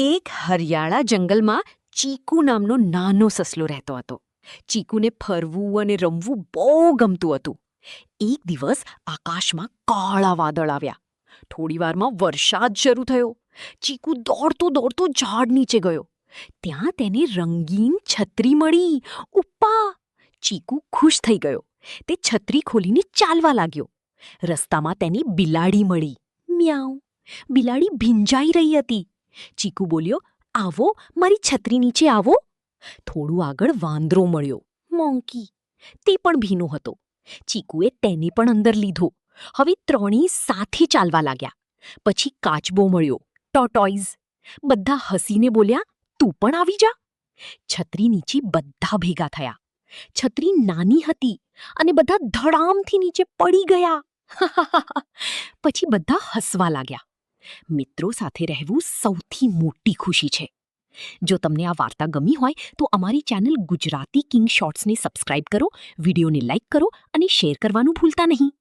એક હરિયાળા જંગલમાં ચીકુ નામનો નાનો સસલો રહેતો હતો. ચીકુને ફરવું અને રમવું બહુ ગમતું હતું. એક દિવસ આકાશમાં કાળા વાદળ આવ્યા. થોડીવારમાં વરસાદ શરૂ થયો. ચીકુ દોડતો દોડતો ઝાડ નીચે ગયો. ત્યાં તેને રંગીન છત્રી મળી. ઉપ્પા! ચીકુ ખુશ થઈ ગયો. તે છત્રી ખોલીને ચાલવા લાગ્યો. રસ્તામાં તેની બિલાડી મળી. મ્યાઉ! બિલાડી ભીંજાઈ રહી હતી. ચીકુ બોલ્યો, આવો, મારી છત્રી નીચે આવો. થોડું આગળ વાંદરો મળ્યો. મોંકી! તે પણ ભીનો હતો. ચીકુએ તેને પણ અંદર લીધો. હવે ત્રણેય સાથે ચાલવા લાગ્યા. પછી કાચબો મળ્યો. ટોર્ટોઇઝ! બધા હસીને બોલ્યા, તું પણ આવી જા. છત્રી નીચે બધા ભેગા થયા. છત્રી નાની હતી અને બધા ધડામથી નીચે પડી ગયા. પછી બધા હસવા લાગ્યા. મિત્રો સાથે રહેવું સૌથી મોટી ખુશી છે. જો તમને આ વાર્તા ગમી હોય તો અમારી ચેનલ ગુજરાતી કિંગ શોર્ટ્સને સબસ્ક્રાઇબ કરો, વિડીયોને લાઇક કરો અને શેર કરવાનું ભૂલતા નહીં.